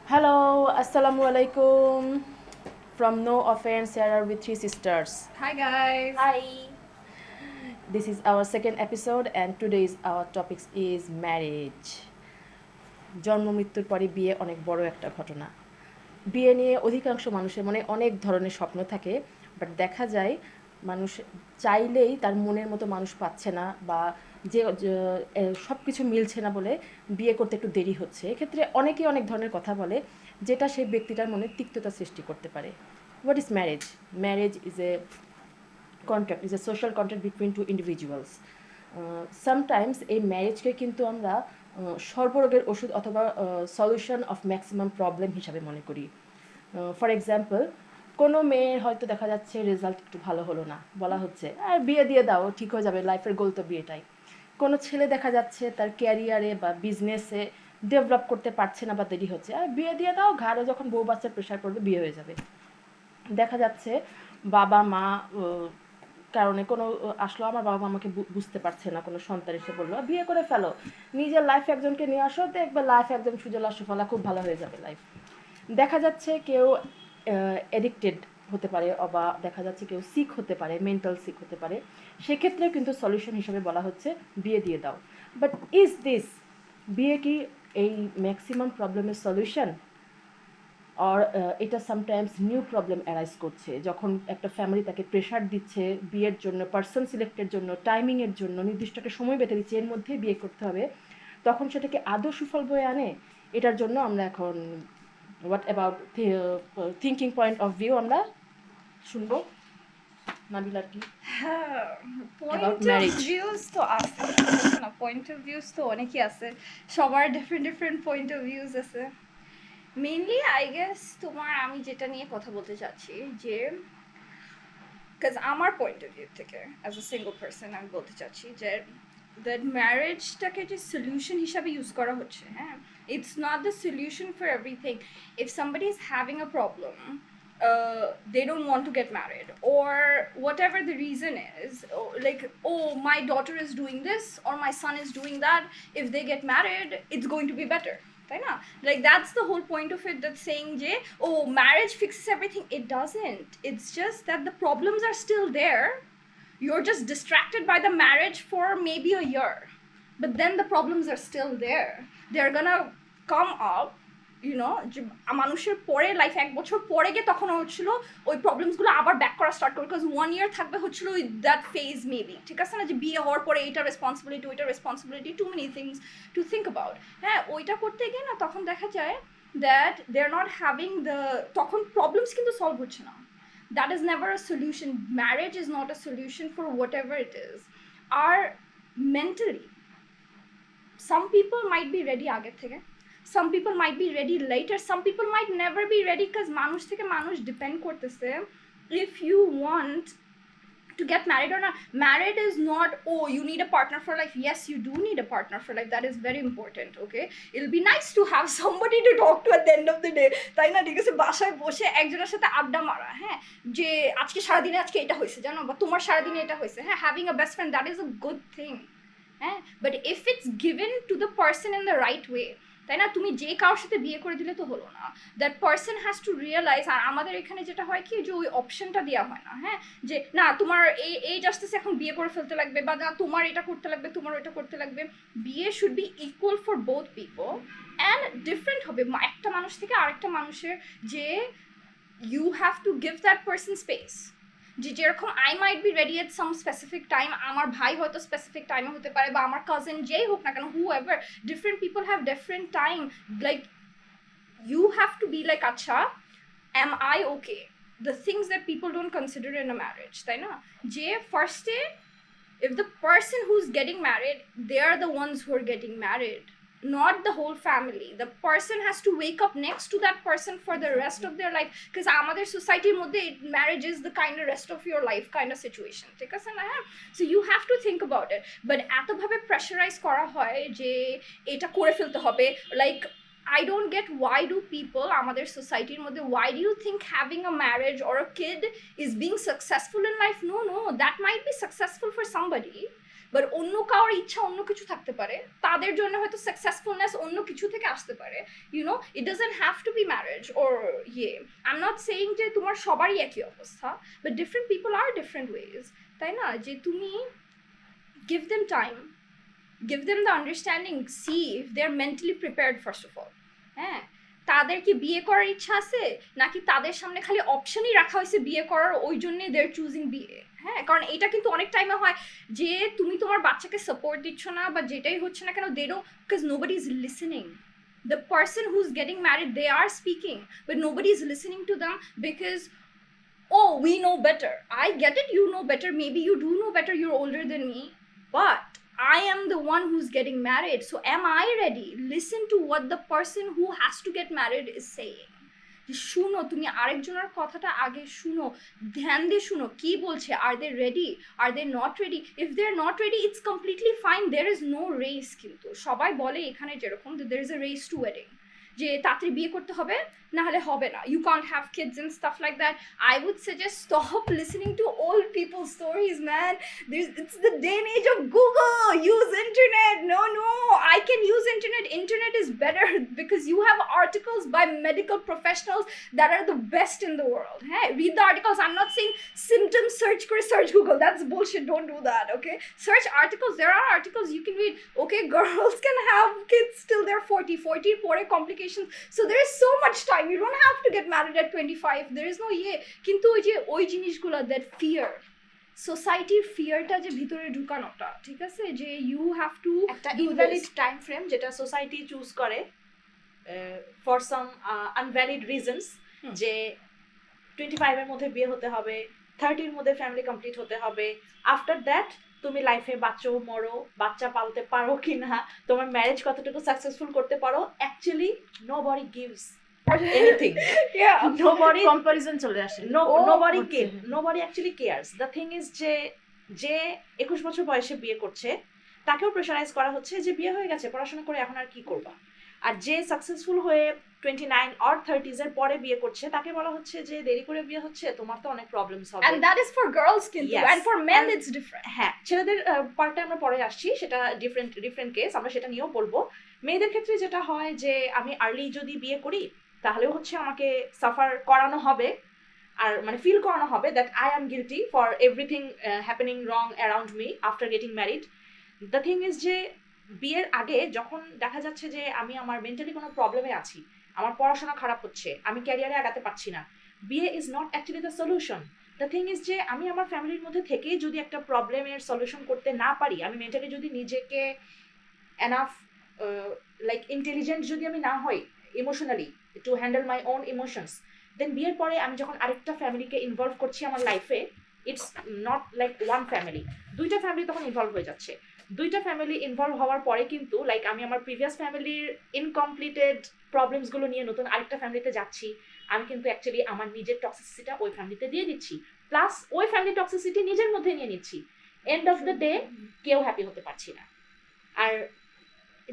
Hello, Assalamu alaikum. From No Offense, here are with three sisters. Hi guys. Hi. This is our second episode, and today's our topic is marriage. জন্ম মৃত্যুর পরে বিয়ে অনেক বড় একটা ঘটনা। বিয়ে নিয়ে অধিকাংশ মানুষের মনে অনেক ধরনের স্বপ্ন থাকে, বাট দেখা যায় মানুষ চাইলেই তার মনের মতো মানুষ পাচ্ছে না, বা যে সব কিছু মিলছে না বলে বিয়ে করতে একটু দেরি হচ্ছে। এক্ষেত্রে অনেকেই অনেক ধরনের কথা বলে, যেটা সেই ব্যক্তিটার মনে তিক্ততা সৃষ্টি করতে পারে। What is marriage? Marriage is a contract, is a social contract between two individuals. Sometimes এই ম্যারেজকে কিন্তু আমরা সর্বরোগের ওষুধ অথবা সলিউশন অফ ম্যাক্সিমাম প্রবলেম হিসাবে মনে করি। ফর এক্সাম্পল, কোনো মেয়ের হয়তো দেখা যাচ্ছে রেজাল্ট একটু ভালো হলো না, বলা হচ্ছে আর বিয়ে দিয়ে দাও, ঠিক হয়ে যাবে, লাইফের গোল তো বিয়েটাই। কোনো ছেলে দেখা যাচ্ছে তার ক্যারিয়ারে বা বিজনেসে ডেভেলপ করতে পারছে না বা দেরি হচ্ছে, আর বিয়ে দিয়ে দাও, ঘাড়ে যখন বউ বাচ্চার প্রেশার পড়বে বিয়ে হয়ে যাবে। দেখা যাচ্ছে বাবা মা কারণে কোনো আসলো, আমার বাবা মা আমাকে বুঝতে পারছে না, কোনো সন্তান এসে বললো বিয়ে করে ফেলো, নিজের লাইফে একজনকে নিয়ে আসো, দেখবে লাইফ একদম সুজলা সুফলা, খুব ভালো হয়ে যাবে লাইফ। দেখা যাচ্ছে কেউ এডিক্টেড হতে পারে, বা দেখা যাচ্ছে কেউ সিক হতে পারে, মেন্টাল সিক হতে পারে। সেক্ষেত্রে কিন্তু সলিউশন হিসেবে বলা হচ্ছে বিয়ে দিয়ে দাও। বাট ইজ দিস, বিয়ে কি এই ম্যাক্সিমাম প্রবলেমের সলিউশন? আর এটা সামটাইমস নিউ প্রবলেম অ্যারাইজ করছে, যখন একটা ফ্যামিলি তাকে প্রেশার দিচ্ছে বিয়ের জন্য, পার্সন সিলেক্টের জন্য, টাইমিংয়ের জন্য, নির্দিষ্ট একটা সময় বেঁধে দিচ্ছে এর মধ্যেই বিয়ে করতে হবে, তখন সেটাকে আদৌ সুফল বয়ে আনে? এটার জন্য আমরা এখন what about thinking point of view আমরা শুনবো নাবিলার কি হ্যাঁ, about point of marriage. Views তো আছে না, পয়েন্ট অফ ভিউজ তো অনেকই আছে, সবার ডিফারেন্ট পয়েন্ট অফ ভিউজ আছে। মেইনলি আই গেস তোমার আমি যেটা নিয়ে কথা বলতে চাচ্ছি যে কাজ আমার পয়েন্ট অফ ভিউ থেকে অ্যাজ আ সিঙ্গল পার্সন আমি বলতে চাচ্ছি যে দ্যাট ম্যারেজটাকে যে সলিউশন হিসাবে ইউজ করা হচ্ছে, হ্যাঁ, it's not the solution for everything. If somebody is having a problem, they don't want to get married, or whatever the reason is, like, oh, my daughter is doing this or my son is doing that, if they get married it's going to be better, তাই না? Like that's the whole point of it, that saying যে oh, marriage fixes everything. It doesn't. It's just that the problems are still there. You're just distracted by the marriage for maybe a year, but then the problems are still there. They're gonna come up, যে মানুষের পরে life এক বছর পরে গিয়ে তখন হচ্ছিল ওই প্রবলেমসগুলো আবার ব্যাক করা স্টার্ট করবে, বিকজ 1 year থাকবে হচ্ছিল ওই দ্যাট ফেজ মেবি, ঠিক আছে না, যে বিয়ে হওয়ার পরে এইটা রেসপন্সিবিলিটি, ওইটা responsibility, to many things to think about. হ্যাঁ, ওইটা করতে গিয়ে না তখন দেখা যায় that they are not having the, তখন প্রবলেমস কিন্তু সলভ হচ্ছে না। That is never a solution. Marriage is not a solution for whatever it is. Or mentally, some people might be ready আগে থেকে, some people might be ready later, some people might never be ready, because মানুষ থেকে মানুষ depend করতেছে। If you want to get married or not, married is not, oh, you need a partner for life. Yes, you do need a partner for life, that is very important, okay? It'll be nice to have somebody to talk to at the end of the day, তাই না? ঠিক আছে, বাসায় বসে একজনের সাথে আড্ডা মারা, হ্যাঁ, যে আজকে সারাদিনে আজকে এটা হয়েছে জানো, বা তোমার সারাদিনে এটা হয়েছে, হ্যাঁ, having a best friend, that is a good thing, হ্যাঁ, but if it's given to the person in the right way, তাই না? তুমি যে কারোর সাথে বিয়ে করে দিলে তো হলো না, that person has to realize. আর আমাদের এখানে যেটা হয় কি, যে ওই অপশনটা দেওয়া হয় না, হ্যাঁ, যে না তোমার এই জাস্টিস এখন বিয়ে করে ফেলতে লাগবে, বা না তোমার এটা করতে লাগবে, তোমার ওইটা করতে লাগবে। বিয়ে should be equal for both people, and different হবে একটা মানুষ থেকে আরেকটা মানুষের, যে you have to give that person space. যে যেরকম I might be ready at some specific time, আমার ভাই হয়তো স্পেসিফিক টাইমে হতে পারে, বা আমার কাজিন যেই হোক না কেন, হু ever, different people have different time. Like you have to be like, acha, am I okay? The things that people don't consider in a marriage, তাই না? যে ফার্স্টে, if the person who's getting married, they are the ones who are getting married, not the whole family. The person has to wake up next to that person for the rest of their life, because আমাদের সোসাইটির মধ্যে marriage is the kind of rest of your life kind of situation, ঠিক আছে না? হ্যাঁ, so you have to think about it. But এতভাবে pressurize করা হয় যে এটা করে ফেলতে হবে, like, I don't get why do people আমাদের সোসাইটির মধ্যে, why do you think having a marriage or a kid is being successful in life? No, that might be successful for somebody, but অন্য কারোর ইচ্ছা অন্য কিছু থাকতে পারে, তাদের জন্য হয়তো সাকসেসফুলনেস অন্য কিছু থেকে আসতে পারে, it doesn't have to be marriage or I am not saying যে তোমার সবারই একই অবস্থা, but different people are different ways, তাই না? যে তুমি give them time, give them the understanding, see if they're mentally prepared first of all. হ্যাঁ, তাদের কি বিয়ে করার ইচ্ছা আছে, নাকি তাদের সামনে খালি অপশনই রাখা হয়েছে বিয়ে করার, ওই জন্যে দেয়ার চুজিং বিয়ে? হ্যাঁ, কারণ এটা কিন্তু অনেক টাইমে হয় যে তুমি তোমার বাচ্চাকে সাপোর্ট দিচ্ছ না বা যেটাই হচ্ছে না কেন, they don't, because nobody is listening. The person who's getting married, they are speaking, but nobody is listening to them because, oh, we know better. I get it, you know better, maybe you do know better, you're older than me, but I am the one who's getting married, so am I ready? Listen to what the person who has to get married is saying. শুনো, তুমি আরেকজনের কথাটা আগে শুনো, ধ্যান দিয়ে শুনো কি বলছে. Are they ready, are they not ready? If they are not ready, it's completely fine, there is no race. কিন্তু সবাই বলে এখানে যেরকম there is a race to wedding, যে তাড়াতাড়ি বিয়ে করতে হবে, না হলে হবে না, you can't have kids and stuff like that. I would suggest stop listening to old people's stories, man. It's the day and age of Google. Use internet. No, I can use internet is better because you have articles by medical professionals that are the best in the world. Hey, read the articles. I'm not saying symptoms search Google, that's bullshit, don't do that. Okay, search articles. There are articles you can read. Okay, girls can have kids till they're 40 pore complications, so there is so much time. You don't have to get married at 25. There is no কিন্তু ওই জিনিসগুলো, that fear, সোসাইটির ফিয়ারটা যে ভিতরে ঢুকানোটা, ঠিক আছে, যে you have two একটা ইনভ্যালিড টাইম ফ্রেম যেটা সোসাইটি চুজ করে ফর সাম আনভ্যালিড রিজনস, যে 25 এর মধ্যে বিয়ে হতে হবে, 30 এর মধ্যে ফ্যামিলি কমপ্লিট হতে হবে, আফটার দ্যাট তুমি লাইফে বাচ্চা মরো, বাচ্চা পালতে পারো কিনা, তোমার ম্যারেজ কতটুকু সাকসেসফুল করতে পারো, actually nobody gives anything. Yeah, nobody comparison চলে আসে. nobody actually cares. The thing is যে 21 বছর বয়সে বিয়ে করছে তাকেও প্রেশারাইজ করা হচ্ছে যে বিয়ে হয়ে গেছে, পড়াশোনা করে এখন আর কি করবা। আর যে সাকসেসফুল হয়ে 29 or 30s এর পরে বিয়ে করছে তাকে বলা হচ্ছে যে দেরি করে বিয়ে হচ্ছে, তোমার তো অনেক প্রবলেমস হবে। And that is for girls কিন্তু, and for men it's different. হ্যাঁ, ছেলেদের পার্টটা আমরা পরে আসছি, সেটা ডিফারেন্ট কেস, আমরা সেটা নিয়েও বলবো। মেয়েদের ক্ষেত্রে যেটা হয় যে আমি আর্লি যদি বিয়ে করি তাহলেও হচ্ছে আমাকে সাফার করানো হবে, আর মানে ফিল করানো হবে that I am guilty for everything happening wrong around me after getting married. The thing is যে বিয়ের আগে যখন দেখা যাচ্ছে যে আমি আমার মেন্টালি কোনো প্রবলেমে আছি, আমার পড়াশোনা খারাপ হচ্ছে, আমি ক্যারিয়ারে আগাতে পারছি না, বিয়ে is not actually the solution. The thing is যে আমি আমার ফ্যামিলির মধ্যে থেকেই যদি একটা প্রবলেমের সলিউশন করতে না পারি, আমি মেন্টালি যদি নিজেকে এনাফ লাইক ইন্টেলিজেন্ট যদি আমি না হই emotionally to handle my own emotions, then বিয়ের পরে আমি যখন আরেকটা ফ্যামিলিকে ইনভলভ করছি আমার লাইফে, it's not like one family, দুইটা ফ্যামিলি তখন ইনভলভ হয়ে যাচ্ছে। দুইটা ফ্যামিলি ইনভলভ হওয়ার পরে কিন্তু লাইক আমি আমার প্রিভিয়াস ফ্যামিলির ইনকমপ্লিটেড প্রবলেমসগুলো নিয়ে নতুন আরেকটা ফ্যামিলিতে যাচ্ছি, আমি কিন্তু অ্যাকচুয়ালি আমার নিজের টক্সিসিটিটা ওই ফ্যামিলিতে দিয়ে দিচ্ছি, প্লাস ওই ফ্যামিলি টক্সিসিটি নিজের মধ্যে নিয়ে নিচ্ছি। এন্ড অফ দ্য ডে কেউ হ্যাপি হতে পারছি না। আর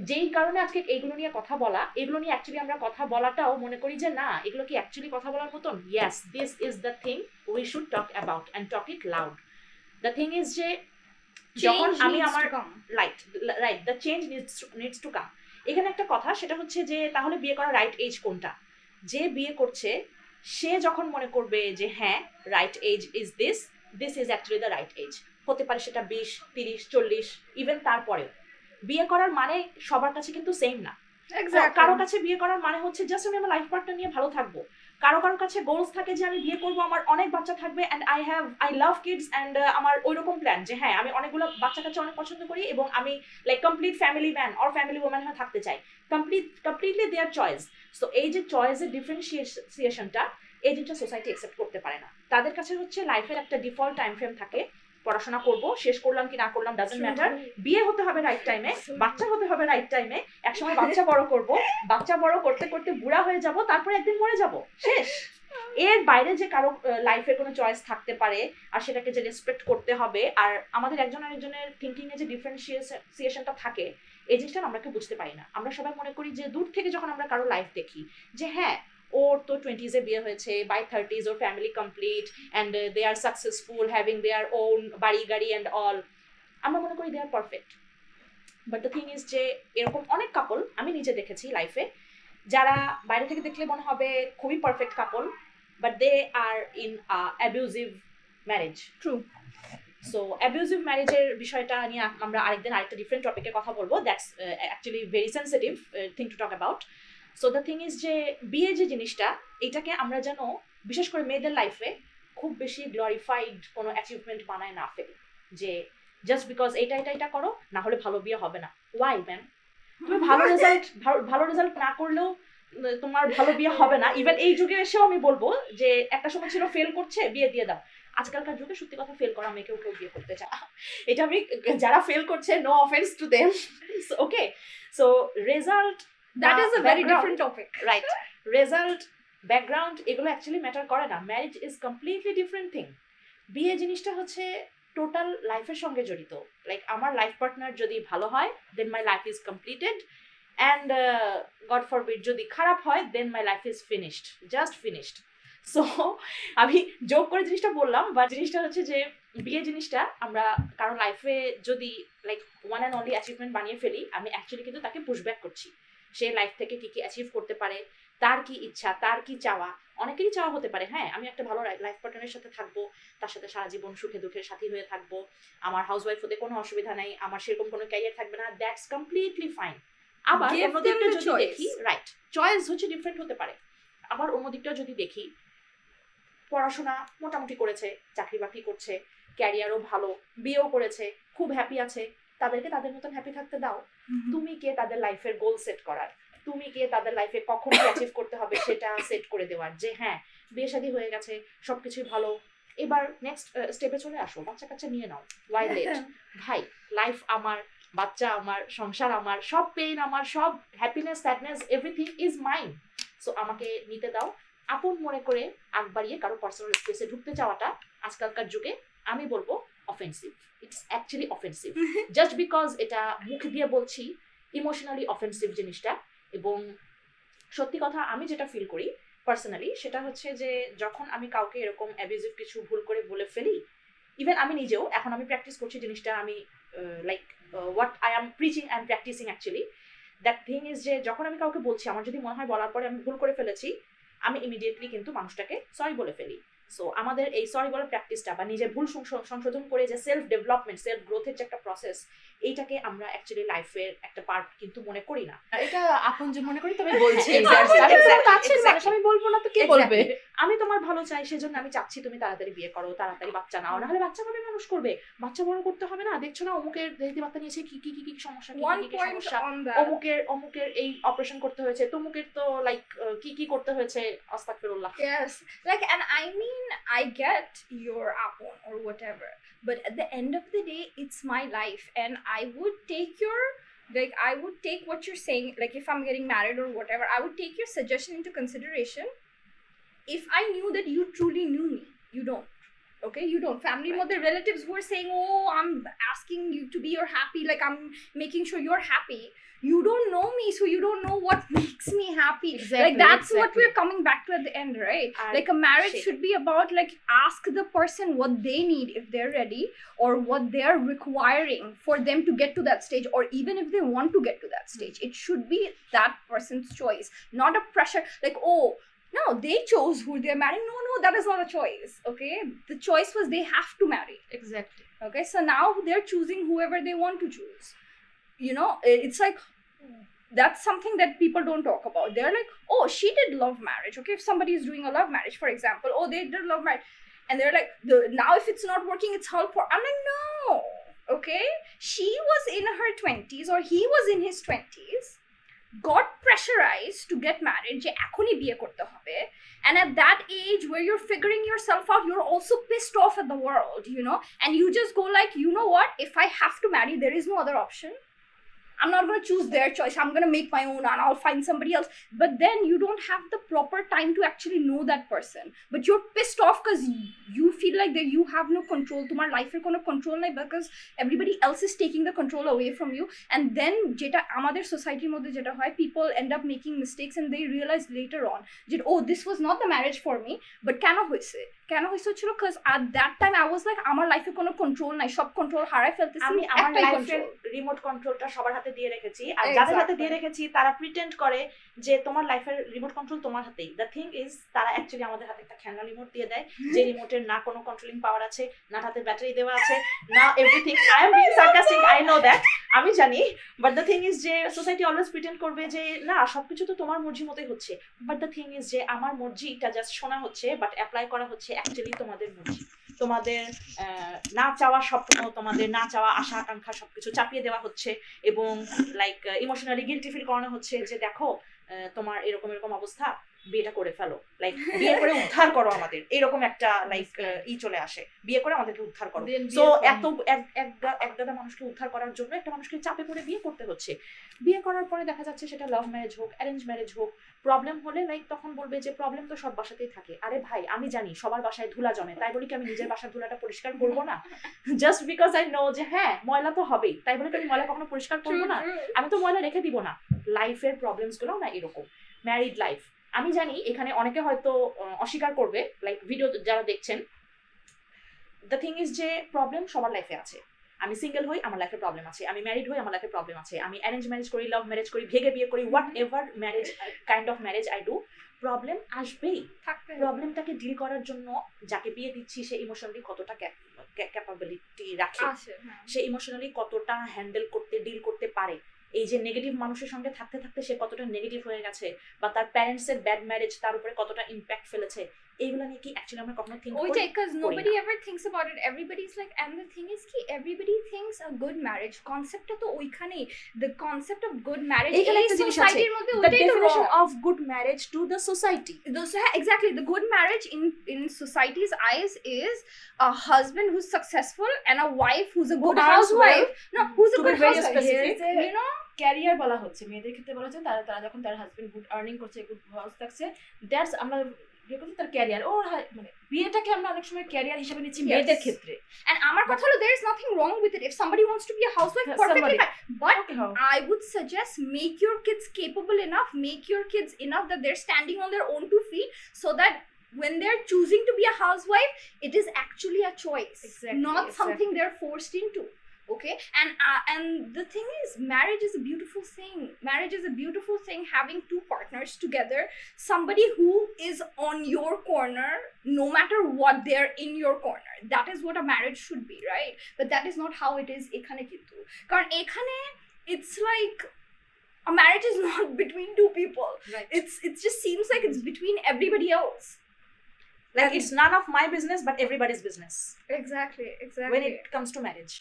যেই কারণে আজকে এইগুলো নিয়ে কথা বলা, এগুলো নিয়ে অ্যাকচুয়ালি আমরা কথা বলাটাও মনে করি যে না, এগুলো কি অ্যাকচুয়ালি কথা বলার মতন? Yes, this is the thing we should talk about and talk it loud. The thing is যে যখন আমি আমার right the change needs to come. এখানে একটা কথা, সেটা হচ্ছে যে তাহলে বিয়ে করার রাইট এজ কোনটা? যে বিয়ে করছে সে যখন মনে করবে যে হ্যাঁ right age is this is actually the right age, হতে পারে সেটা 20, 30, 40, ইভেন তারপরেও। বিয়ে করার মানে সবার কাছে কিন্তু সেম না। কারো কাছে বিয়ে করার মানে হচ্ছে জাস্ট আমি আমার লাইফ পার্টনার নিয়ে ভালো থাকবো, কারো কাছে গোলস থাকে যে আমি বিয়ে করবো, আমার অনেক বাচ্চা থাকবে, and I love kids, and আমার ওইরকম প্ল্যান যে হ্যাঁ আমি অনেকগুলো বাচ্চা কাছে অনেক পছন্দ করি এবং আমি like complete family man or family woman হয়ে থাকতে চাই। কমপ্লিটলি দেয়ার চয়েস। সো এই যে চয়েসের ডিফারেন্সিয়েশনটা, এই জিনিসটা সোসাইটি অ্যাকসেপ্ট করতে পারে না। তাদের কাছে হচ্ছে লাইফের একটা ডিফল্ট টাইম ফ্রেম থাকে, পড়াশোনা করবো, শেষ করলাম কি না করলাম ডাজন্ট ম্যাটার, বিয়ে হতে হবে রাইট টাইমে, বাচ্চা হতে হবে রাইট টাইমে, একসময় বাচ্চা বড় করবো, বাচ্চা বড় করতে করতে বুড়া হয়ে যাব, তারপরে একদিন মরে যাব, শেষ। এর বাইরে যে কারো লাইফে কোনো চয়েস থাকতে পারে আর সেটাকে যে রেসপেক্ট করতে হবে, আর আমাদের একজন আরেকজনের থিঙ্কিং এ যে ডিফারেন্সিয়েশনটা থাকে, এই জিনিসটা আমরা কেউ বুঝতে পারি না। আমরা সবাই মনে করি যে দূর থেকে যখন আমরা কারো লাইফ দেখি যে হ্যাঁ ওর তো 20s এ বিয়ে হয়েছে, বাই 30s ওর family complete and they are successful, having their own বাড়ি গাড়ি অ্যান্ড অল, আমরা মনে করি they are perfect, but the thing is যে এরকম অনেক কাপল আমি নিজে দেখেছি লাইফে, যারা বাইরে থেকে দেখলে মনে হবে খুবই perfect couple, but they are in abusive marriage. True. So abusive ম্যারেজের বিষয়টা নিয়ে আমরা আরেকদিন আরেকটা ডিফারেন্ট টপিকে কথা বলবো, that's actually very sensitive thing to talk about. So the thing is যে বিয়ে যে জিনিসটা, এটাকে আমরা যেন বিশেষ করে মেয়েদের লাইফে খুব বেশি গ্লোরিফাইড কোনো অ্যাচিভমেন্ট বানায় না ফেলি, যে জাস্ট বিকজ এটা করো না হলে ভালো বিয়ে হবে না। Why ma'am? তুমি ভালো রেজাল্ট না করলেও তোমার ভালো বিয়ে হবে না। ইভেন এই যুগে এসেও আমি বলবো যে একটা সময় ছিল ফেল করছে বিয়ে দিয়ে দাও, আজকালকার যুগে সত্যি কথা ফেল করা মেয়েকেও কেউ বিয়ে করতে চায়। এটা আমি যারা ফেল করছে, no offence to them, okay. So result, that is a very different topic, right? Result, background এগুলো অ্যাকচুয়ালি ম্যাটার করে না। Marriage is completely different thing. বিয়ে জিনিসটা হচ্ছে টোটাল লাইফের সঙ্গে জড়িত। লাইক আমার লাইফ পার্টনার যদি ভালো হয়, then my life is completed, and god forbid যদি খারাপ হয়, then my life is finished, just finished. So আমি জোক করে জিনিসটা বললাম, বা জিনিসটা হচ্ছে যে বিয়ে জিনিসটা আমরা কারো লাইফে যদি like one and only achievement বানিয়ে ফেলি, আমি অ্যাকচুয়ালি কিন্তু তাকে পুশব্যাক করছি। সে লাইফ থেকে কি কি অ্যাচিভ করতে পারে, তার কি ইচ্ছা, তার কি চাওয়া। অনেকেরই চাওয়া হতে পারে, হ্যাঁ আমি একটা ভালো লাইফ পার্টনারের সাথে থাকবো, তার সাথে সারা জীবন সুখে দুঃখের সাথী হয়ে থাকবো, আমার হাউসওয়াইফ হতে কোনো অসুবিধা নেই, আমার সেরকম কোনো ক্যারিয়ার থাকবে না, দ্যাটস কমপ্লিটলি ফাইন। আবার অন্যদিকটা যদি দেখি, রাইট, চয়েস হচ্ছে ডিফারেন্ট হতে পারে। আবার অন্যদিকটা যদি দেখি, পড়াশোনা মোটামুটি করেছে, চাকরি বাকরি করছে, ক্যারিয়ারও ভালো, বিয়েও করেছে, খুব হ্যাপি আছে, তাদেরকে তাদের মতন হ্যাপি থাকতে দাও। তুমি কে তাদের লাইফের গোল সেট করার? তুমি কে তাদের লাইফে কখন কি অ্যাচিভ করতে হবে সেটা সেট করে দেওয়ার? যে হ্যাঁ বিয়ে শাদী হয়ে গেছে, সবকিছুই ভালো, এবার নেক্সট স্টেপে চলে আসো, বাচ্চা কাচ্চা নিয়ে নাও, ওয়াই লেট? ভাই লাইফ আমার, বাচ্চা আমার, সংসার আমার, সব পেইন আমার, সব happiness, sadness, everything is mine. So আমাকে নিতে দাও। আপন মনে করে আগ বাড়িয়ে কারো পার্সোনাল স্পেসে ঢুকতে চাওয়াটা আজকালকার যুগে আমি বলবো offensive. It's actually offensive, just because এটা মুখ দিয়ে বলছি, ইমোশনালি অফেন্সিভ জিনিসটা। এবং সত্যি কথা আমি যেটা ফিল করি পার্সোনালি, সেটা হচ্ছে যে যখন আমি কাউকে এরকম অ্যাবিউজিভ কিছু ভুল করে বলে ফেলি, ইভেন আমি নিজেও এখন আমি প্র্যাকটিস করছি জিনিসটা, আমি like what I am preaching and practising actually. That thing is যে যখন আমি কাউকে বলছি, আমার যদি মনে হয় বলার পরে আমি ভুল করে ফেলেছি, আমি ইমিডিয়েটলি কিন্তু মানুষটাকে সরি বলে ফেলি। সো আমাদের এই সরি বলার প্র্যাকটিসটা বা নিজের ভুল সংশোধন করে যে সেলফ ডেভেলপমেন্ট, সেলফ গ্রোথের যে একটা প্রসেস, এইটাকে আমরা অ্যাকচুয়ালি লাইফের একটা পার্ট কিন্তু মনে করি না। এটা আপন যে মনে করি তবে বলছি, আমি বলবো না তো কে বলবে? আমি তোমার ভালো চাই, সেজন্য আমি চাচ্ছি তুমি তাড়াতাড়ি বিয়ে করো, তাড়াতাড়ি বাচ্চা নাও, না হলে বাচ্চা ভাবে মানুষ করবে, বাচ্চা বড় করতে হবে না? দেখছো না অমুকের বাচ্চা নিয়েছে, কি কি কি সমস্যা, অমুকের এই অপারেশন করতে হয়েছে, তমুকের তো লাইক কি কি করতে হয়েছে, আস্তাগফিরুল্লাহ। Yes, like, and I mean, I get your apon or whatever, but at the end of the day, it's my life, and I would take your, like, I would take what you're saying, like if I'm getting married or whatever, I would take your suggestion into consideration if I knew that you truly knew me. You don't. Okay, you don't. Family, right. Mother, relatives who are saying, oh, I'm asking you to be your happy, like I'm making sure you're happy. You don't know me, so you don't know what makes me happy. Exactly, like that's what we're coming back to at the end, right? Like a marriage should be about, like, ask the person what they need if they're ready, or what they're requiring for them to get to that stage, or even if they want to get to that stage. It should be that person's choice, not a pressure, like, oh no, they chose who they're marrying. No, that is not a choice. Okay, the choice was they have to marry. Exactly. Okay, so now they're choosing whoever they want to choose. You know, it's like, that's something that people don't talk about. They're like, oh, she did love marriage. Okay, if somebody is doing a love marriage, for example, oh, they did love marriage, and they're like, now if it's not working, it's her fault. I'm like, no. Okay, she was in her 20s or he was in his 20s, got pressurized to get married, je ekhoni biye korte hobe, and at that age where you're figuring yourself out, you're also pissed off at the world, you know, and you just go like, you know what, if I have to marry, there is no other option. I'm not going to choose their choice. I'm going to make my own and I'll find somebody else. But then you don't have the proper time to actually know that person. But you're pissed off because you feel like that you have no control. Tomar life er kono control nai because everybody else is taking the control away from you. And then jeta amader society moddhe jeta hoy, people end up making mistakes and they realize later on that, oh, this was not the marriage for me. But কেন হইছে ছিল because at that time I was like আমার লাইফে কোনো control নাই, সব control হারাই ফেলতেছি, আমি আমার একটাই লাইফের control। রিমোট কন্ট্রোলটা সবার হাতে দিয়ে রেখেছি, আর যাদের হাতে দিয়ে রেখেছি তারা প্রিটেন্ড করে যে তোমার লাইফের রিমোট কন্ট্রোল তোমার হাতেই। দ্য থিং ইজ তারা অ্যাকচুয়ালি আমাদের হাতে একটা খেলনা রিমোট দিয়ে দেয়, যে রিমোটের না কোনো কন্ট্রোলিং পাওয়ার আছে, না হাতে ব্যাটারি দেওয়া আছে, না everything. I am being sarcastic, I know that, আমি জানি। বাট দ্য থিং ইজ যে সোসাইটি অলওয়েজ প্রিটেন্ড করবে যে না সবকিছু তো তোমার মর্জি মতোই হচ্ছে। বাট দ্য থিং ইজ যে আমার মর্জিটা জাস্ট শোনা হচ্ছে, বাট অ্যাপ্লাই করা হচ্ছে অ্যাকচুয়ালি তোমাদের মর্জি। তোমাদের না চাওয়া স্বপ্ন, তোমাদের না চাওয়া আশা আকাঙ্ক্ষা সবকিছু চাপিয়ে দেওয়া হচ্ছে এবং লাইক ইমোশনালি গিল্টি ফিল করানো হচ্ছে যে দেখো তোমার এরকম এরকম অবস্থা, বিয়েটা করে ফেলো, লাইক বিয়ে করে উদ্ধার করো আমাদের, এরকম একটা লাইক চলে আসে, বিয়ে করে আমাদেরকে উদ্ধার করো। তো এত এক গাদা মানুষকে উদ্ধার করার জন্য একটা মানুষকে চাপে পড়ে বিয়ে করতে হচ্ছে। বিয়ে করার পরে দেখা যাচ্ছে সেটা লাভ ম্যারেজ হোক, অ্যারেঞ্জ ম্যারেজ হোক, প্রবলেম হলে লাইক তখন বলবে যে প্রবলেম তো সব বাসাতেই থাকে। আরে ভাই আমি জানি সবার বাসায় ধুলা জমে, তাই বলি কি আমি নিজের বাসার ধুলাটা পরিষ্কার করবো না? জাস্ট বিকজ আই নো যে হ্যাঁ ময়লা তো হবেই, তাই বলে আমি ময়লা কখনো পরিষ্কার করবো না? আমি তো ময়লা রেখে দিব না। লাইফের প্রবলেমস গুলো না এরকম। ম্যারিড লাইফ, আমি জানি এখানে অনেকে হয়তো অস্বীকার করবে, লাইক ভিডিও যারা দেখছেন। দ্য থিং ইজ যে প্রবলেম সবার লাইফে আছে। আমি সিঙ্গেল হই, আমার লাইফে প্রবলেম আছে। আমি ম্যারিড হই, আমার লাইফে প্রবলেম আছে। আমি অ্যারেঞ্জ ম্যারেজ করি, লাভ ম্যারেজ করি, ভেগে বিয়ে করি, what ever marriage kind of marriage I do, problem আসবেই। প্রবলেমটাকে ডিল করার জন্য যাকে বিয়ে দিচ্ছি সে ইমোশনালি কতটা ক্যাপাবিলিটি রাখে, সে ইমোশনালি কতটা হ্যান্ডেল করতে ডিল করতে পারে। এই যে নেগেটিভ মানুষের সঙ্গে থাকতে থাকতে সে কতটা নেগেটিভ হয়ে গেছে, বা তার প্যারেন্টস এর ব্যাড ম্যারেজ তার উপরে কতটা ইম্প্যাক্ট ফেলেছে, এইগুলো নিয়ে কি অ্যাকচুয়ালি আমরা কখনো থিংক করি? ওইটাই, because nobody ever thinks about it. Everybody's like, and the thing is কি everybody thinks a good marriage কনসেপ্টটা তো ওইখানেই, the concept of good marriage এইখানে একটা জিনিস আছে, সোসাইটির মধ্যে the ওইটাই তো definition wrong of good marriage to the society. Exactly, the good marriage in society's eyes is a husband who's successful and a wife who's a good housewife. No, who's a To be good very housewife, specific, you know? Career বলা হচ্ছে, মেয়েদের ক্ষেত্রে বলা হচ্ছে তারা যখন তার husband good earning করছে, গুড হাউস থাকছে, দ্যাটস আমরা বিয়ে করছি তার ক্যারিয়ার। ও মানে বিয়েটাকে আমরা অনেক সময় ক্যারিয়ার হিসেবে নিচ্ছি মেয়েদের ক্ষেত্রে। And আমার কথা হলো there is nothing wrong with it. If somebody wants to be a housewife, perfectly fine. But I would suggest make your kids capable enough, make your kids enough that they're standing on their own 2 feet, so that when they're choosing to be a housewife, it is actually a choice, not something they're forced into. Okay, and the thing is, marriage is a beautiful thing. Marriage is a beautiful thing, having 2 partners together, somebody who is on your corner no matter what, they're in your corner. That is what a marriage should be, right? But that is not how it is ekhane kintu, karon ekhane it's like a marriage is not between 2 people, right? It just seems like it's between everybody else, Like it's none of my business but everybody's business exactly when it comes to marriage.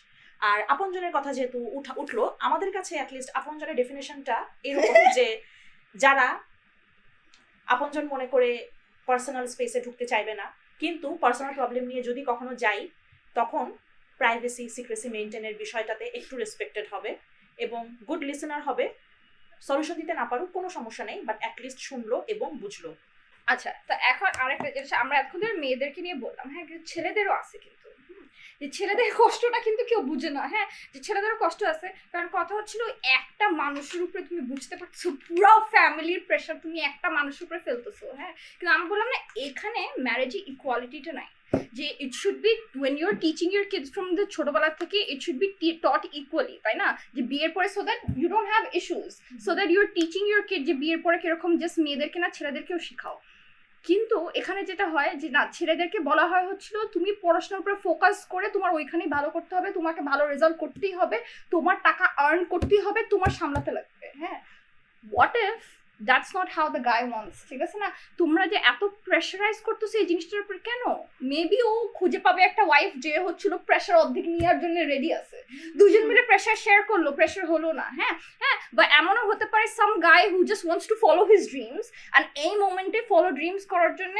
আর আপনজনের কথা যেহেতু উঠলো, আমাদের কাছে at least আপনজনের ডেফিনেশনটা এরকম যে যারা আপনজন মনে করে পার্সোনাল স্পেসে ঢুকতে চাইবে না, কিন্তু পার্সোনাল প্রবলেম নিয়ে যদি কখনো যাই তখন প্রাইভেসি সিক্রেসি মেনটেনের বিষয়টাতে একটু রেসপেক্টেড হবে এবং গুড লিসেনার হবে। সলিউশন দিতে না পারুক কোনো সমস্যা নেই, বাট অ্যাটলিস্ট শুনলো এবং বুঝলো। আচ্ছা, তো এখন আরেকটা যেটা আমরা এখন মেয়েদেরকে নিয়ে বললাম, হ্যাঁ ছেলেদেরও আছে, কিন্তু যে ছেলেদের কষ্টটা কিন্তু কেউ বুঝে না। হ্যাঁ, যে ছেলেদেরও কষ্ট আছে, কারণ কথা হচ্ছিল একটা মানুষের উপরে তুমি বুঝতে পারছো পুরো ফ্যামিলির প্রেশার তুমি একটা মানুষের উপরে ফেলতেছো। হ্যাঁ, কিন্তু আমি বললাম না এখানে ম্যারেজে ইকুয়ালিটিটা নাই, যে it should be when you are teaching your kids from the ছোটবেলা থেকে it should be taught equally, তাই না? যে বিয়ের পরে so that you don't have issues, so that you are teaching your kid যে বিয়ের পরে কিরকম জাস্ট মেয়েদেরকে না ছেলেদেরকেও শেখাও। কিন্তু এখানে যেটা হয় যে না, ছেলেদেরকে বলা হয় হচ্ছিল তুমি পড়াশোনার উপরে ফোকাস করে তোমার ওইখানেই ভালো করতে হবে, তোমাকে ভালো রেজাল্ট করতেই হবে, তোমার টাকা আর্ন করতেই হবে, তোমার সামলাতে লাগবে। হ্যাঁ, what if that's not how the guy wants, ঠিক আছে না? তোমরা যে এত প্রেশারাইজ করতেছো এই জিনিসটার উপর কেন? মেবি ও খুঁজে পাবে একটা ওয়াইফ যে হচ্ছিল প্রেশার অর্ধেক নেওয়ার জন্য রেডি আছে, দুজন মিলে প্রেশার শেয়ার করলো, প্রেশার হলো না। হ্যাঁ হ্যাঁ, বা এমনও হতে পারে some guy who just wants to follow his dreams, and এই মোমেন্টে ফলো ড্রিমস করার জন্য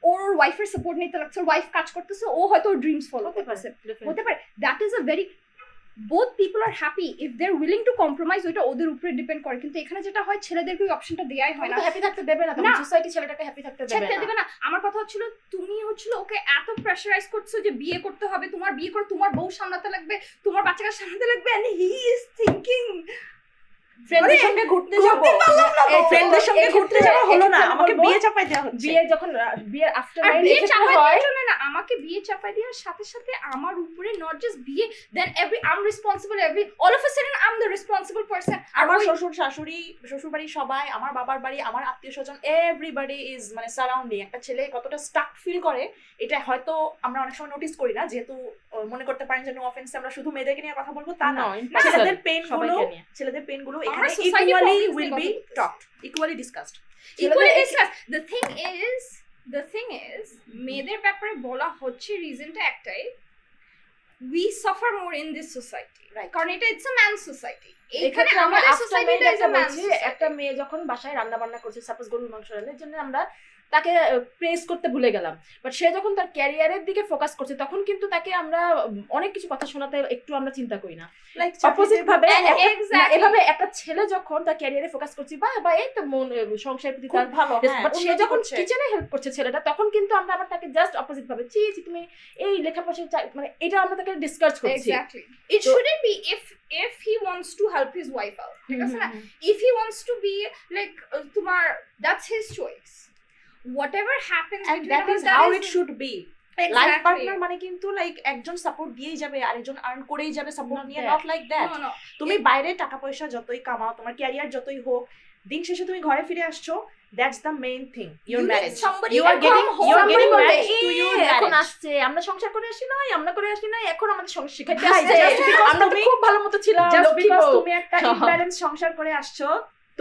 ওর ওয়াইফের সাপোর্ট নিতে লাগছে, ওর ওয়াইফ কাজ করতেছে, ও হয়তো ওর ড্রিমস ফলো করতেছে, হতে পারে। That is a very both people are happy if they're willing to compromise, ওইটা ওদের উপরে ডিপেন্ড করে। কিন্তু এখানে যেটা হয় ছেলেদেরকে ওই অপশনটা দেয়াই হয় না। হ্যাপি থাকতে দেবে না, তখন সোসাইটি ছেলেটাকে হ্যাপি থাকতে দেবে না। আমার কথা হচ্ছিল তুমি ওকে এত প্রেসারাইজ করছো যে বিয়ে করতে হবে, তোমার বিয়ে করে তোমার বউ সামলাতে লাগবে, তোমার বাচ্চাকে সামলাতে লাগবে, এন্ড হি ইজ থিংকিং ফ্রেন্ডদের সঙ্গে ঘুরতে যাব, ফ্রেন্ডদের সঙ্গে ঘুরতে যাওয়া হলো না, আমাকে বিয়ে চাপাই দেওয়া হচ্ছে। বিয়ে যখন বিয়ের আফটার বিয়ে চাপাই দেওয়ার জন্য না, আমাকে বিয়ে চাপাই দেওয়ার সাথে সাথে আমার উপরে নট জাস্ট বিয়ে, then every I am responsible, every all of a sudden I am the responsible person. আমার শ্বশুর শাশুড়ি, শ্বশুর বাড়ি সবাই, আমার বাবার বাড়ি, আমার আত্মীয়স্বজন, এভরিবডি ইজ মানে সারাউন্ডিং। একটা ছেলে কতটা স্টাক ফিল করে এটা হয়তো আমরা অনেক সময় নোটিস করি না, যেহেতু মনে করতে পারেন যে নো অফেন্স আমরা শুধু মেয়েদেরকে নিয়ে কথা বলবো, তা না। ছেলেদের পেনগুলো এখানে equally will be talked, equally discussed. The thing is মেয়েদের ব্যাপারে বলা হচ্ছে রিজনটা একটাই, we suffer more in this society, right? কারণ এটা it's a man's society. এখানে আমাদের সোসাইটিতে একটা মেয়ে যখন বাসায় রান্না বান্না করছে, সাপোজ গরুর মাংস রান্নার জন্য আমরা তাকে প্রেস করতে ভুলে গেলাম, বাট সে যখন তার ক্যারিয়ারের দিকে ফোকাস করছে তখন কিন্তু তাকে আমরা অনেক কিছু কথা শোনাতে একটু আমরা চিন্তা করি না। লাইক অপোজিট ভাবে এভাবে একটা ছেলে যখন তার ক্যারিয়ারে ফোকাস করছে বা এই তো সংসার প্রতি তার ভালো, বাট সে যখন কিচেনে হেল্প করছে ছেলেটা, তখন কিন্তু আমরা আবার তাকে জাস্ট অপোজিট ভাবে তুমি এই লেখাপড়া মানে এটা আমরা তাকে ডিসকাস করছি। It shouldn't be if he wants to help his wife out, ঠিক আছে না? If he wants to be like তোমার, that's his choice. Whatever happens, and that is how it should be. Life partner মানে কিন্তু like একজন support দিয়েই যাবে, আরেকজন আর্ন করেই যাবে সাপোর্ট নিয়ে, নট লাইক দ্যাট। তুমি বাইরে টাকা পয়সা যতই কামাও, তোমার ক্যারিয়ার যতই হোক, দিন শেষে তুমি ঘরে ফিরে আসছো, that's the main thing. Your marriage, you are getting marriage to your marriage. এখন আসছে আমরা সংসার করে আসি নাই, এখন আমাদের সংসার শিখাইতে আসছে, আমরা তো খুব ভালো মতো ছিলাম। জাস্ট বিকজ তুমি একটা ইমব্যালেন্স সংসার করে আসছো,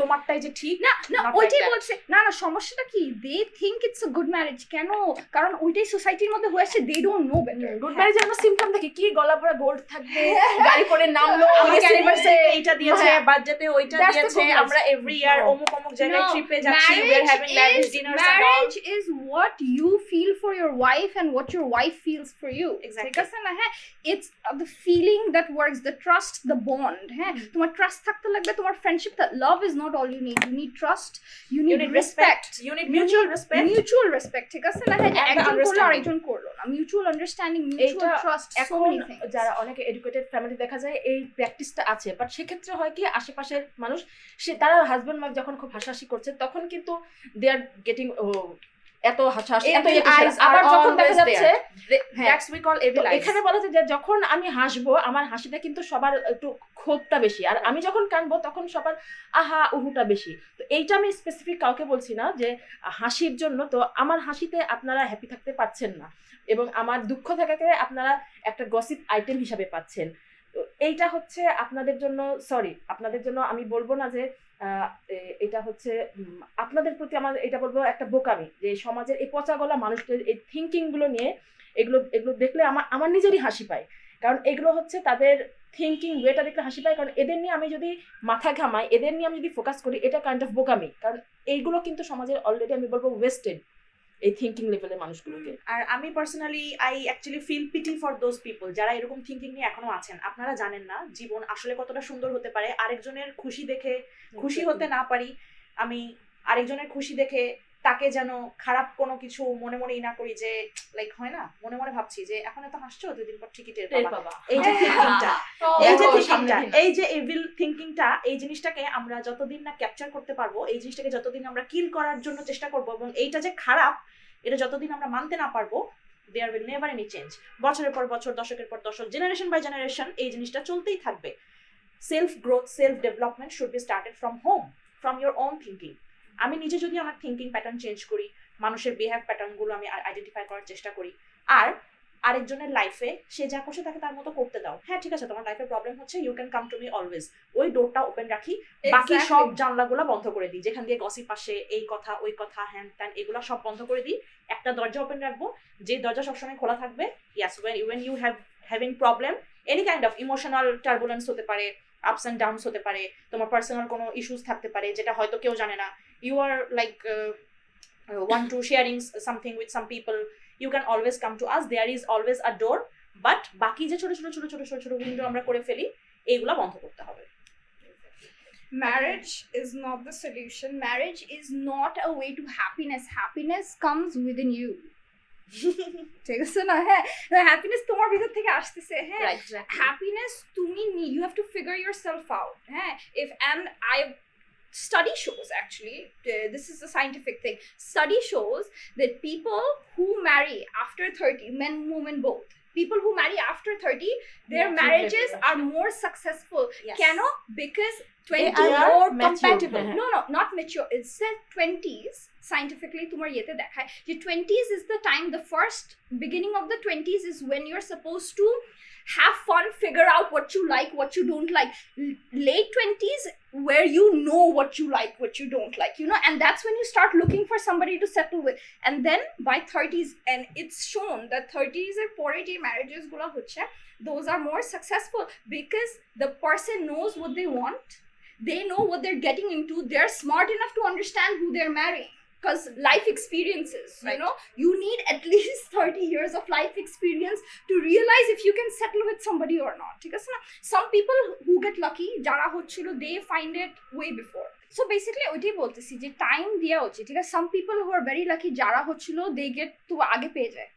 তোমারটাই যে ঠিক না, ওইটাই বলছে না। সমস্যাটা কি, they think it's a good marriage. কেন? কারণ ওইটাই সোসাইটির মধ্যে হয়েছে, they don't know better. Good marriage আমরা সিম্পটম দেখি কি, গলা ভরা গোল্ড থাকবে, গাড়ি করে নামলো, এইটা দিয়েছে, বাজেটে ওইটা দিয়েছে, আমরা এভরি ইয়ার অমুক জায়গায় ট্রিপে যাচ্ছি, we are having lavish dinners and all. Marriage is what you feel for your wife and what your wife feels for you. ঠিক আছে না? হ্যাঁ, it's the feeling that works, the trust, the bond. হ্যাঁ, তোমার trust থাকতে লাগবে, তোমার friendship, love is not all you need trust, you need respect, you need mutual respect, ঠিক আছে না? হ্যাঁ, একজন করলো আরেকজন করলো না, mutual understanding, mutual trust, so many things. যারা অনেকে এডুকেটেড ফ্যামিলি দেখা যায় এই প্র্যাকটিসটা আছে, বাট সেক্ষেত্রে হয় কি, আশেপাশের মানুষ তারা হাজবেন্ড ওয়াইফ যখন খুব হাসাহাসি করছে তখন কিন্তু দে আর গেটিং এত হাসাহাসি, এত আবার যখন দেখা যাচ্ছে দ্যাটস উই কল এভিল আইস। এখানে বলা যায় যে যখন আমি হাসবো আমার হাসিটা কিন্তু সবার একটু ক্ষোভটা বেশি, আর আমি যখন কাঁদবো তখন সবার আহা উহুটা বেশি। তো এইটা আমি স্পেসিফিক কাউকে বলছি না যে হাসির জন্য, তো আমার হাসিতে আপনারা হ্যাপি থাকতে পারছেন না এবং আমার দুঃখ থাকাকে আপনারা একটা গসিপ আইটেম হিসাবে পাচ্ছেন। তো এইটা হচ্ছে আপনাদের জন্য, সরি আপনাদের জন্য আমি বলবো না যে এটা হচ্ছে আপনাদের প্রতি আমার এটা বলবো একটা বোকামি, যে সমাজের এই পচাগলা মানুষদের এই থিঙ্কিং গুলো নিয়ে এগুলো দেখলে আমার নিজেরই হাসি পায়, কারণ এগুলো হচ্ছে তাদের থিঙ্কিং ওয়েটা দেখলে হাসি পায়। কারণ এদের নিয়ে আমি যদি মাথা ঘামাই, এদের নিয়ে আমি যদি ফোকাস করি, এটা কাইন্ড অফ বোকামি, কারণ এইগুলো কিন্তু সমাজের অলরেডি আমি বলবো ওয়েস্টেড এই থিঙ্কিং লেভেলের মানুষগুলোকে। আর আমি personally I actually feel pity for those people যারা এরকম থিঙ্কিং নিয়ে এখনো আছেন। আপনারা জানেন না জীবন আসলে কতটা সুন্দর হতে পারে। আরেকজনের খুশি দেখে খুশি হতে না পারি, আমি আরেকজনের খুশি দেখে তাকে যেন খারাপ কোনো কিছু মনে মনেই না করি, যে লাইক হয় না মনে মনে ভাবছি যে এখন এত হাসছো, দুদিন পর ঠিকই টের পাবা। এই যে থিঙ্কিংটা, এই যে এভিল থিঙ্কিংটা, এই জিনিসটাকে আমরা যতদিন না ক্যাপচার করতে পারবো, এই জিনিসটাকে যতদিন আমরা কিল করার জন্য চেষ্টা করবো, এবং এইটা যে খারাপ এটা যতদিন আমরা মানতে না পারবো, there will never any change. বছরের পর বছর, দশকের পর দশক, জেনারেশন বাই জেনারেশন এই জিনিসটা চলতেই থাকবে। Self growth, self development should be started from home, from your own thinking. আমি নিজে যদি আমার থিঙ্কিং প্যাটার্ন চেঞ্জ করি, মানুষের বিহেভ প্যাটার্নগুলো আমি আইডেন্টিফাই করার চেষ্টা করি, আর আরেকজনের লাইফে সে যা করছে তাকে তার মতো করতে দাও। হ্যাঁ ঠিক আছে, তোমার লাইফে প্রবলেম হচ্ছে, you can come to me always, ওই ডোরটা ওপেন রাখি, বাকি সব জানলাগুলো বন্ধ করে দিই, যেখান দিয়ে গসিপ আসে, এই কথা ওই কথা হ্যান ত্যান এগুলো সব বন্ধ করে দিই। একটা দরজা ওপেন রাখবো, যে দরজা সবসময় খোলা থাকবে। ইয়াস, when you having problem, any kind of emotional turbulence হতে পারে, আপস অ্যান্ড ডাউনস হতে পারে, তোমার পার্সোনাল কোনো ইস্যুস থাকতে পারে যেটা হয়তো কেউ জানে না, you are like want to sharing something with some people, you can always come to us. There is always a door but বাকি যে ছোট ছোট ছোট ছোট ছোট ছোট উইন্ডো আমরা করে ফেলি এইগুলা বন্ধ করতে হবে। Marriage is not the solution. Marriage is not a way to happiness. Happiness comes within you. ঠিক আছে না? হ্যাঁ, হ্যাপিনেস তোমার ভিতর থেকে আসতেছে। হ্যাঁ, হ্যাপিনেস তুমি you have to figure yourself out. হ্যাঁ, and I study shows actually, this is a scientific thing. Study shows that people who marry after 30, men, women both, people who marry after 30, their marriages are more successful. Yes. Cano? Because 20 They are more mature. compatible. No, not mature. It said 20s. Scientifically, তোমার ইয়েতে দেখায় যে 20s is the time, the first beginning of the 20s is when you're supposed to have fun, figure out what you like, what you don't like. Late 20s, where you know what you like, what you don't like, you know, and that's when you start looking for somebody to settle with. And then by 30s, and it's shown that 30s এর পরে যে marriages গুলো হচ্ছে, those are more successful because the person knows what they want, they know what they're getting into, they're smart enough to understand who they're marrying. Because life experiences, Right. you know, you need at least 30 years of life experience to realize if you can settle with somebody or not. Some people who get lucky, jara hochilo, they find it way before. So basically, ওইটাই বলতেছি যে time দেওয়া উচিত, ঠিক আছে? Some people who are very lucky, jara hochilo, they get to আগে পেয়ে যায়।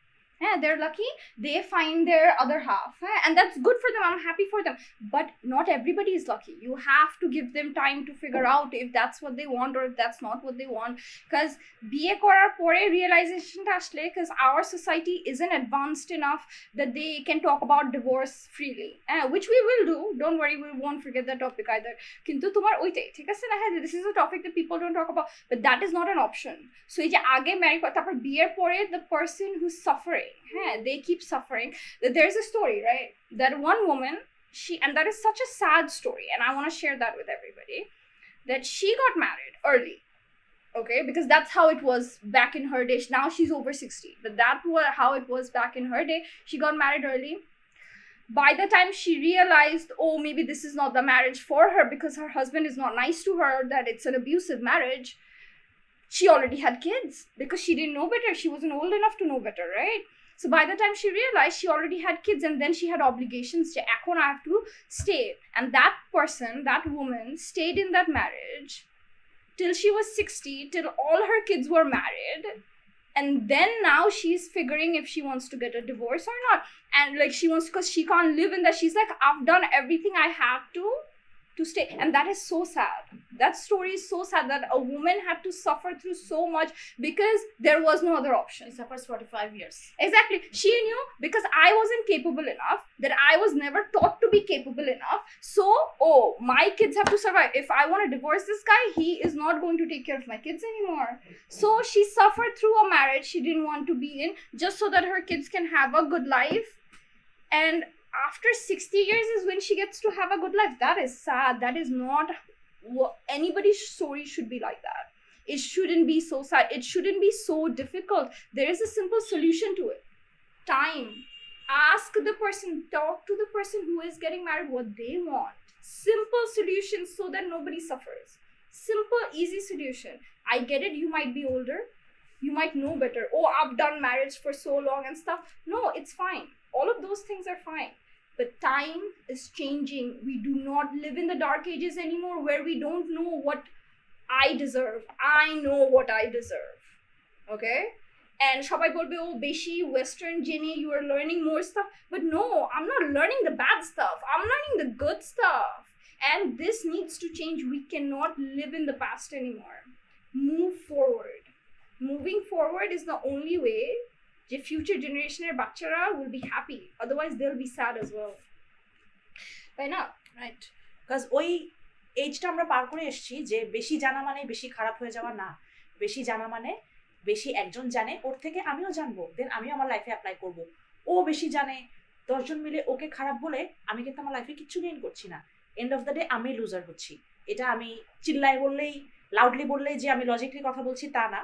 Yeah, they're lucky, they find their other half, and that's good for them, I'm happy for them. But not everybody is lucky. You have to give them time to figure out if that's what they want or if that's not what they want. Because biye korar pore realization ta ashle, because our society isn't advanced enough that they can talk about divorce freely, which we will do, don't worry, we won't forget that topic either. Kintu tomar oitai thik ache na, this is a topic that people don't talk about, but that is not an option. So ei je age marry kora tarpor biyer pore the person who's suffering, they keep suffering. There's a story, right, that one woman, and that is such a sad story, and I want to share that with everybody, that she got married early, okay, because that's how it was back in her day. Now she's over 60, but that was how it was back in her day. She got married early. By the time she realized, oh, maybe this is not the marriage for her because her husband is not nice to her, that it's an abusive marriage, she already had kids because she didn't know better. She wasn't old enough to know better, right? So by the time she realized, she already had kids, and then she had obligations. Ekhon I have to stay. And that person, that woman, stayed in that marriage till she was 60, till all her kids were married. And then now she's figuring if she wants to get a divorce or not. And like she wants, because she can't live in that. She's like, I've done everything I have to stay. And that is so sad. That story is so sad, that a woman had to suffer through so much because there was no other option. She suffers 45 years. Exactly. She knew, because I wasn't capable enough, that I was never taught to be capable enough. So, oh, my kids have to survive. If I want to divorce this guy, he is not going to take care of my kids anymore. So she suffered through a marriage she didn't want to be in, just so that her kids can have a good life. And after 60 years is when she gets to have a good life. That is sad. That is not what anybody's story should be like that. It shouldn't be so sad. It shouldn't be so difficult. There is a simple solution to it. Time. Ask the person, talk to the person who is getting married what they want. Simple solutions so that nobody suffers. Simple, easy solution. I get it, you might be older. You might know better. Oh, I've done marriage for so long and stuff. No, it's fine. All of those things are fine. But time is changing. We do not live in the dark ages anymore where we don't know what I deserve. I know what I deserve. Okay? And shobai bolbe, oh, beshi Western Jenny, you are learning more stuff. But no, I'm not learning the bad stuff. I'm learning the good stuff. And this needs to change. We cannot live in the past anymore. Move forward. Moving forward is the only way যে future generation বাচ্চারা will be happy, otherwise they'll be sad as well, তাই না? Right, because ওই এজটা আমরা পার করে এসেছি যে বেশি জানা মানে বেশি খারাপ হয়ে যাওয়া না, বেশি জানা মানে বেশি একজন জানে ওর থেকে আমিও জানবো, দেন আমিও আমার লাইফে অ্যাপ্লাই করব। ও বেশি জানে 10 জন মিলে ওকে খারাপ বলে আমি কিন্তু আমার লাইফে কিচ্ছু গেইন করছি না, এন্ড অফ দ্য ডে আমি লুজার হচ্ছি। এটা আমি চিল্লায় বললেই, লাউডলি বললেই যে আমি লজিক্যালি কথা বলছি তা না,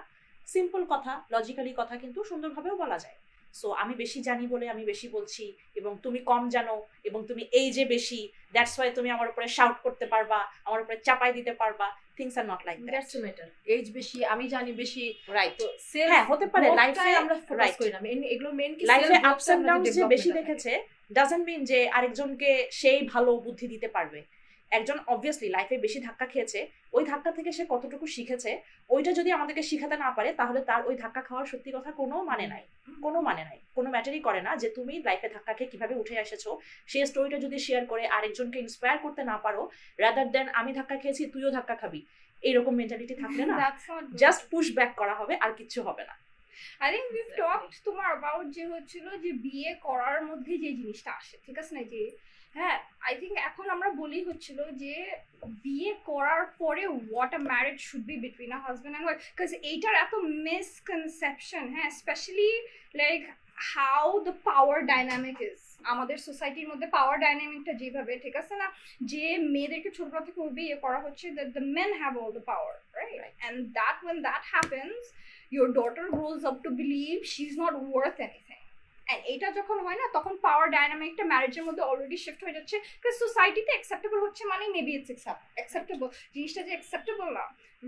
সিম্পল কথা, লজিক্যালি কথা কিন্তু সুন্দরভাবেও বলা যায়। সো আমি বেশি জানি বলে আমি বেশি বলছি, এবং তুমি কম জানো এবং তুমি এই যে বেশি, দ্যাটস ওয়াই তুমি আমার উপরে শাউট করতে পারবা, আমার উপরে চাপাই দিতে পারবা। Things are not like that. That's matter. Age বেশি, আমি জানি বেশি, রাইট। তো সেলফ হ্যাঁ, হতে পারে লাইফে আমরা ফোকাস করি না, এগুলো মেইন কি লাইফে আপস এন্ড ডাউনস যে বেশি দেখেছে ডাজন্ট মিন যে আরেকজনকে সেই ভালো বুদ্ধি দিতে পারবে। একজন অবভিয়াসলি লাইফে বেশি ধাক্কা খেয়েছে, ওই ধাক্কা থেকে সে কতটুকু শিখেছে ওইটা যদি আমাদেরকে শিখাতে না পারে, তাহলে তার ওই ধাক্কা খাওয়ার সত্যি কথা কোনো মানে নাই, কোনো ম্যাটারই করে না যে তুমি লাইফে ধাক্কা খেয়ে কিভাবে উঠে এসেছো। সেই স্টোরিটা যদি শেয়ার করে আরেকজনকে ইন্সপায়ার করতে না পারো, রাদার দেন আমি ধাক্কা খেয়েছি তুইও ধাক্কা খাবি, এইরকম মেন্টালিটি থাকলে না জাস্ট পুশ ব্যাক করা হবে, আর কিচ্ছু হবে না। I think we've talked তোমার about যে হচ্ছিল যে বিয়ে করার মধ্যে যে জিনিসটা আসে, ঠিক আছে না, যে হ্যাঁ আই থিঙ্ক এখন আমরা বলি হচ্ছিল যে বিয়ে করার পরে what a marriage should be between a husband and wife, because এইটার এত মিসকনসেপশন, হ্যাঁ, specially like how the power dynamic is আমাদের সোসাইটির মধ্যে। পাওয়ার ডাইনামিকটা যেভাবে, ঠিক আছে না, যে মেয়েদেরকে ছোটবেলা থেকে বিয়ে করা হচ্ছে, that the men have all the power, right? And that when that happens, your daughter grows up to believe she's not worth anything. And এটা যখন হয় না, তখন পাওয়ার ডাইনামিকটা ম্যারেজের মধ্যে অলরেডি শিফট হয়ে যাচ্ছে, বিকজ সোসাইটিতে অ্যাকসেপ্টেবল হচ্ছে মানে মেবি ইটস অ্যাকসেপ্টেবল। জিনিসটা যে অ্যাকসেপ্টেবল না,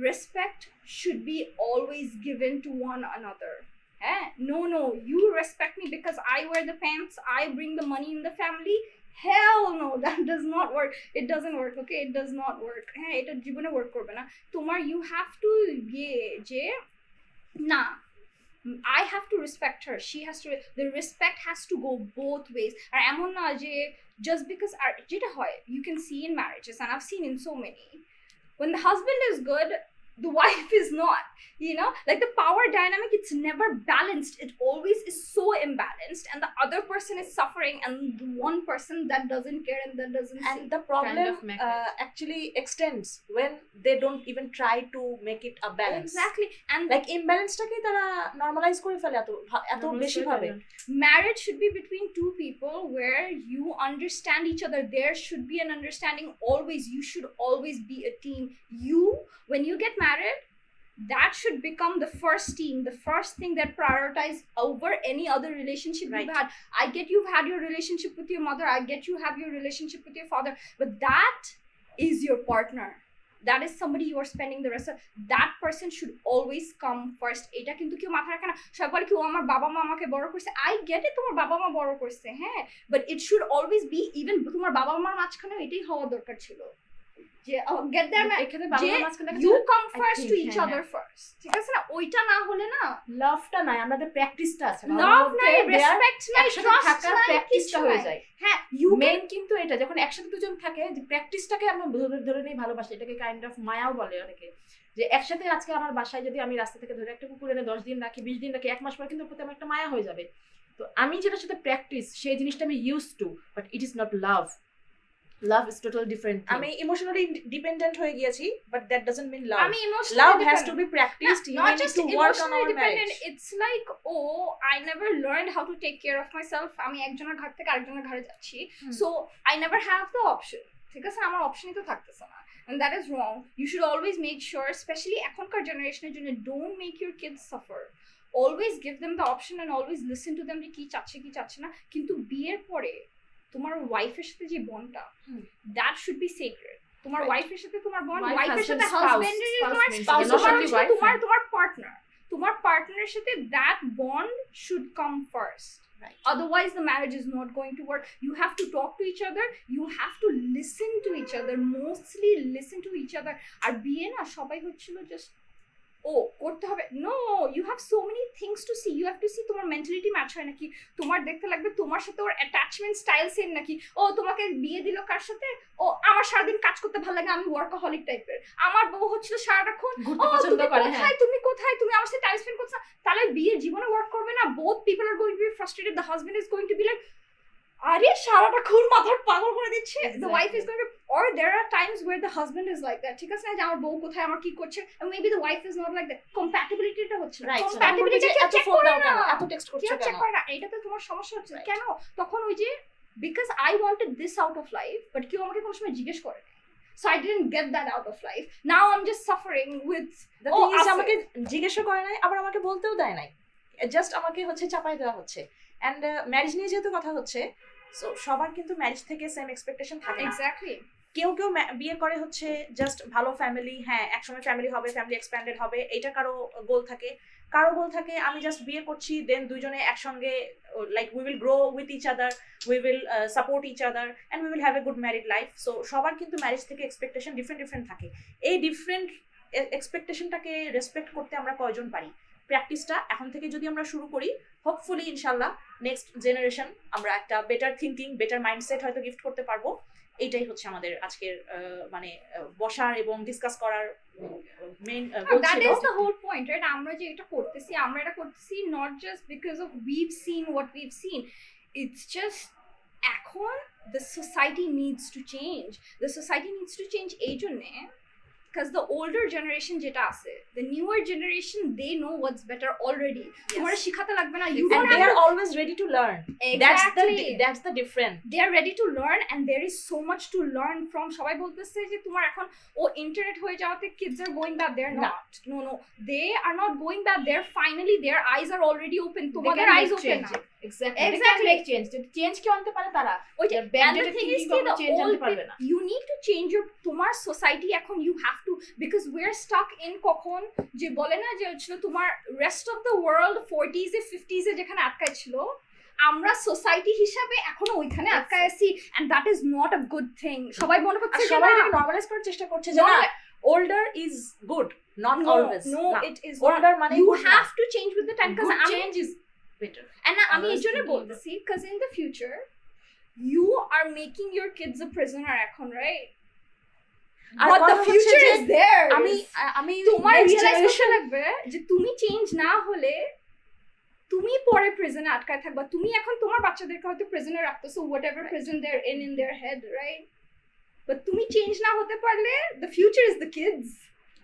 respect should be always given to one another. হ্যাঁ, no, you respect me because I wear the pants, I bring the money in the family. Hell no, that does not work. It doesn't work, okay? It does not work. হ্যাঁ, এটা জীবনে work করবে না তোমার। You have to যে না, I have to respect her, she has to, the respect has to go both ways. আর এমন না যে just because যেটা হয়, you can see in marriages, and I've seen in so many, when the husband is good, the wife is not, you know, like the power dynamic, it's never balanced, it always is so imbalanced, and the other person is suffering, and the one person that doesn't care and that doesn't and see. the problem Kind of magnet. actually extends when they don't even try to make it a balance. Exactly. And like imbalance টাকে তারা normalize করে ফেলে এত বেশি ভাবে। marriage should be between two people where you understand each other. There should be an understanding always. You should always be a team. When you get married, that should become the first team, the first thing that prioritize over any other relationship Right. you've had. I get you've had your relationship with your mother, I get you have your relationship with your father, but that is your partner. That is somebody you are spending the rest of, that person should always come first. এটা কিন্তু কেউ মাথায় রাখে না, সবাই বলে কি ও আমার বাবা মা আমাকে বড় করছে। I get it, তোমার বাবা মা বড় করছে, হ্যাঁ, but it should always be, even তোমার বাবা মার মাঝখানে এটাই হওয়া দরকার ছিল যে get them, এখানে বাবা মা মাঝখানে you come first think, to each হ্যাঁ, other first, ঠিক আছে না, ওইটা না হলে না, লাভটা নাই, আমাদের প্র্যাকটিসটা আছে, love নাই, respect নাই, trust থাকার নাই, প্র্যাকটিসটা হয়ে যায়। হ্যাঁ, you মেইন কিন্তু এটা, যখন একসাথে দুজন থাকে, যে প্র্যাকটিসটাকে আমরা ধরে নেই ভালোবাসা, এটাকে কাইন্ড অফ মায়াও বলে অনেকে, যে একসাথে আজকে আমার বাসায় যদি আমি রাস্তা থেকে ধরে একটা কুকুর এনে 10 দিন রাখি, 20 দিন রাখি, 1 মাস পর কিন্তু প্রতি আমার একটা মায়া হয়ে যাবে। তো আমি যেটার সাথে প্র্যাকটিস, সেই জিনিসটা আমি use to, but it is not love. Love is totally different thing. আমি ইমোশনালি ডিপেন্ডেন্ট হয়ে গিয়েছি, বাট দ্যাট ডাজন্ট মিন লাভ। আমি emotionally Love has dependent. to be practiced. You Not need just to work on emotionally our dependent, marriage. it's like, oh, I never learned how to take care of myself. আমি একজনের ঘর থেকে আরেকজনের ঘরে যাচ্ছি, so I never have the option, ঠিক আছে, আমার অপশনই তো থাকতেছে না, and that is wrong. You should always make sure, especially এখনকার জেনারেশনের জন্য, don't make your kids suffer. Always give them the option and always listen to them যে কি চাচ্ছে কি চাচ্ছে না, কিন্তু বিয়ের পরে তোমার ওয়াইফের সাথে যে বন্ডটা, that should be sacred. তোমার ওয়াইফের সাথে তোমার বন্ড, ওয়াইফের সাথে হাজবেন্ডের, তোমার পার্টনার, তোমার পার্টনারের সাথে that bond should come first. Right. Otherwise the marriage is not going to work. You have to talk to each other, you have to listen to each other, mostly listen to each other. আর বিয়ে না সবাই হচ্ছিল just করতে হবে, no, you have so many things to see, you have to see তোমার mentality match হয় নাকি, তোমার দেখতে লাগবে তোমার সাথে ওর অ্যাটাচমেন্ট স্টাইল সেম নাকি, তোমাকে বিয়ে দিল কার সাথে, আমার সারাদিন কাজ করতে ভালো লাগে, আমি ওয়ার্কাহলিক টাইপের, আমার বউ হচ্ছিল সারাক্ষণ তুমি কোথায় তুমি আমার সাথে টাইম স্পেন্ড করছো, তাহলে বিয়ে জীবনে ওয়ার্ক করবে না। Both people are going to B frustrated, the husband is going to be like আরে সারাক্ষণ মাথার পাগল করে দিচ্ছে, the wife is going to, or there are times where the husband is like that, ঠিক আছে না, যে আমার বউ কোথায় আমার কি করছে, and maybe the wife is not like that, compatibility টা হচ্ছে না, compatibility টা চেক করে না, এত টেক্সট করছো কেন, চেক করে না, এটা তো তোমার সমস্যা হচ্ছে কেন, তখন ওই যে because I wanted this out of life, but কেউ আমাকে কোনো সময় জিজ্ঞেস করে না, so I didn't get that out of life, now I'm just suffering with আমাকে জিজ্ঞেস করে নাই, আবার আমাকে বলতেও দেয় নাই, জাস্ট আমাকে হচ্ছে চাপাই দেওয়া হচ্ছে। অ্যান্ড ম্যারেজ নিয়ে যেহেতু কথা হচ্ছে, সো সবার কিন্তু ম্যারেজ থেকে সেম এক্সপেকটেশন থাকে না। এক্স্যাক্টলি। কেউ কেউ বিয়ে করে হচ্ছে জাস্ট ভালো ফ্যামিলি, হ্যাঁ একসময় ফ্যামিলি হবে, ফ্যামিলি এক্সপ্যান্ডেড হবে, এটা কারো গোল থাকে। কারো গোল থাকে আমি জাস্ট বিয়ে করছি, দেন দুইজনে একসঙ্গে like we will grow with each other, we will support each other and we will have a good married life. So সবার কিন্তু ম্যারেজ থেকে এক্সপেকটেশন ডিফারেন্ট ডিফারেন্ট থাকে। এই ডিফারেন্ট এক্সপেকটেশনটাকে রেসপেক্ট করতে আমরা কয়জন পারি? প্র্যাকটিসটা এখন থেকে যদি আমরা শুরু করি, হোপফুলি ইনশাল্লাহ নেক্সট জেনারেশন আমরা একটা বেটার থিঙ্কিং, বেটার মাইন্ডসেট হয়তো গিফট করতে পারবো। এইটাই হচ্ছে আমাদের আজকের মানে বসার এবং ডিসকাস করার মেইন গোল দ্যাট ছিল। Is the whole point, right? আমরা যে এটা করতেছি, আমরা এটা করতেছি not just because of we've seen what we've seen, it's just এখন the society needs to change. The society needs to change এই জন্যে because the older generation যেটা আছে, the newer generation, they know what's better already. তোমার শিখাতে লাগবে না, you And don't they have are to, always ready to learn. exactly, That's the difference. they are ready to learn and there is so much to learn from. সবাই বলতেছে যে তোমার এখন ও internet হয়ে যাওয়াতে kids are going bad, they're No. not. No, they are not going bad, they're finally, their eyes are already open. তোমাদের eyes open না। Exactly. Exactly. Make change. যদি চেঞ্জ কেউ আনতে পারে তারা, ওইটা, Their and the backdated thing is thinking কি, কখনো the change old আনতে পারবে people, না। you need to change your, তোমার সোসাইটি এখন you have to, because we're stuck in কখন যে বলে না যে হচ্ছিল তোমার rest of the world 40s A 50s এ যেখানে আটকায় ছিল, আমরা সোসাইটি হিসাবে এখনো ওইখানে আটকায় আছি, and that is not a good thing. সবাই মনে করছে যে সবাই না, এটাকে নরমালাইজ করার চেষ্টা করছে যে না, older is good, not always. no, না। it is Older not. মানে You good না। have to change with the time, because Good আমি, change is better. and আমি এই Always জন্য thinking বলতেছি because in the future you are making your kids a prisoner এখন, right? R But the কথা হচ্ছে future যে is there. আমি তোমার next রিয়েলাইজ করতে generation- লাগবে যে তুমি চেঞ্জ না হলে তুমি পরে প্রিজনে আটকায় থাকবা। তুমি এখন তোমার বাচ্চাদেরকে হয়তো প্রিজনে রাখতেছো, whatever prison they're in their head, right? But তুমি চেঞ্জ না হতে পারলে the future is the kids.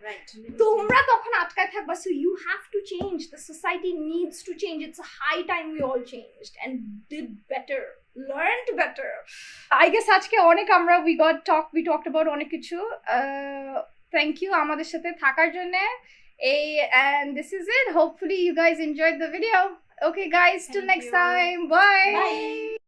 Right. তোমরা তখন আটকায় থাকবা। So you have to change. The society needs to change. It's a high time we all changed and did better, learned better. I guess আজকে অনেক আমরা we talked about অনেক কিছু। Thank you আমাদের সাথে থাকার জন্য। And this is it. Hopefully you guys enjoyed the video. Okay guys, till Thank next you. time. Bye. Bye.